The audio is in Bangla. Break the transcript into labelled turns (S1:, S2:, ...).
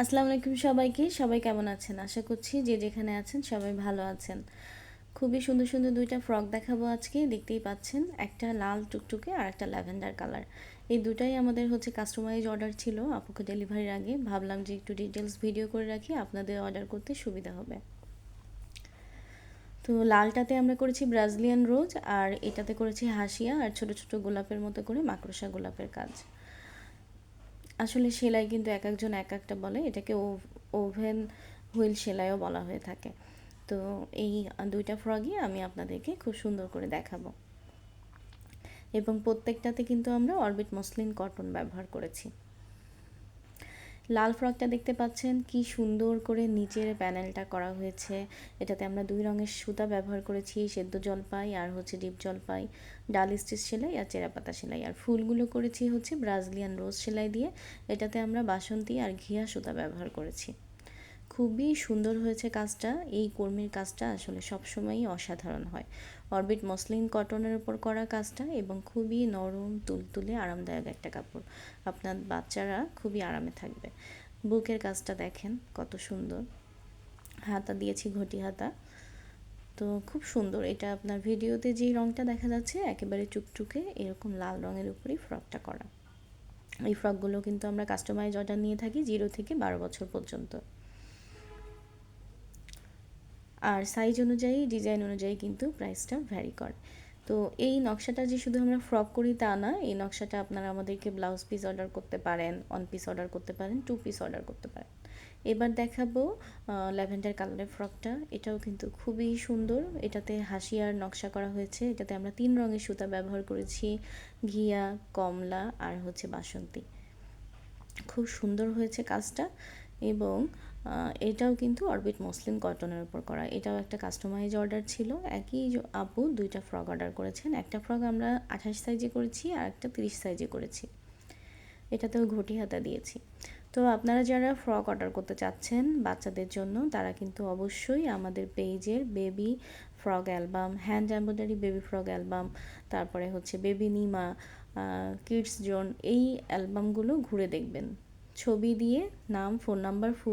S1: আসসালামু আলাইকুম সবাইকে। সবাই কেমন আছেন? আশা করছি যে যেখানে আছেন সবাই ভালো আছেন। খুবই সুন্দর সুন্দর দুইটা ফ্রক দেখাবো আজকে। দেখতেই পাচ্ছেন, একটা লাল টুকটুকে আর একটা ল্যাভেন্ডার কালার। এই দুটাই আমাদের কাস্টমাইজ অর্ডার ছিল আপুকে ডেলিভারির আগে। ভাবলাম যে একটু ডিটেলস ভিডিও করে রাখি, আপনাদের অর্ডার করতে সুবিধা হবে। তো লালটাতে আমরা করেছি ব্রাজিলিয়ান রোজ, আর এটাতে করেছি হাসিয়া আর ছোট ছোট গোলাপের মতো করে মাকড়সা গোলাপের কাজ। আসলে সেলাই কিন্তু এক একজন এক একটা বলে, এটাকে ওভেন হুইল সেলাইও বলা হয়ে থাকে। তো এই দুইটা ফ্রগই আমি আপনাদেরকে খুব সুন্দর করে দেখাবো, এবং প্রত্যেকটাতে কিন্তু আমরা অরবিট মসলিন কটন ব্যবহার করেছি। লাল ফ্রকটা দেখতে পাচ্ছেন কি সুন্দর করে নিচের প্যানেলটা করা হয়েছে। এটাতে আমরা দুই রঙের সুতা ব্যবহার করেছি, সেদ্ধ জলপাই আর ডিপ জলপাই, ডাল স্টিচ সেলাই আর চেরাপাতা সেলাই। আর ফুলগুলো করেছি ব্রাজিলিয়ান রোজ সেলাই দিয়ে। এটাতে আমরা বাসন্তী আর ঘিয়া সুতা ব্যবহার করেছি। খুবই সুন্দর হয়েছে কাজটা। এই কর্মীর কাজটা আসলে সবসময়ই অসাধারণ হয়। অরবিট মসলিন কটনের উপর করা কাজটা, এবং খুবই নরম তুলতুলে আরামদায়ক একটা কাপড়। আপনার বাচ্চারা খুবই আরামে থাকবে। বুকের কাজটা দেখেন কত সুন্দর। হাতা দিয়েছি ঘটি হাতা। তো খুব সুন্দর। এটা আপনার ভিডিওতে যেই রঙটা দেখা যাচ্ছে একেবারে টুকটুকে এরকম লাল রঙের উপরেই ফ্রকটা করা। এই ফ্রকগুলো কিন্তু আমরা কাস্টমাইজ অর্ডার নিয়ে থাকি 0 থেকে 12 বছর পর্যন্ত। আর সাইজ অনুযায়ী ডিজাইন অনুযায়ী কিন্তু প্রাইসটা ভ্যারি করে। তো এই নকশাটা যে শুধু আমরা ফ্রক করি তা না, এই নকশাটা আপনারা আমাদেরকে ব্লাউজ পিস অর্ডার করতে পারেন, ওয়ান পিস অর্ডার করতে পারেন, 2 পিস অর্ডার করতে পারেন। এবার দেখাবো ল্যাভেন্ডার কালারের ফ্রকটা। এটাও কিন্তু খুবই সুন্দর। এটাতে হাসিয়ার নকশা করা হয়েছে। এটাতে আমরা 3 রঙের সুতা ব্যবহার করেছি, ঘিয়া, কমলা আর বাসন্তী। খুব সুন্দর হয়েছে কাজটা। এবং এটাও কিন্তু অরবিট মসলিন কটনের উপর করা। এটাও একটা কাস্টমাইজ অর্ডার ছিল। একই আপু দুইটা ফ্রক অর্ডার করেছেন। একটা ফ্রক আমরা 28 সাইজে করেছি আর একটা 30 সাইজে করেছি। এটাতেও ঘটি হাতা দিয়েছি। তো আপনারা যারা ফ্রক অর্ডার করতে চাচ্ছেন বাচ্চাদের জন্য, তারা কিন্তু অবশ্যই আমাদের পেজের baby frock album, hand embroidery baby frock album, তারপরে বেবি নিমা, কিডস জোন, এই অ্যালবামগুলো ঘুরে দেখবেন। ছবি দিয়ে নাম, ফোন নাম্বার,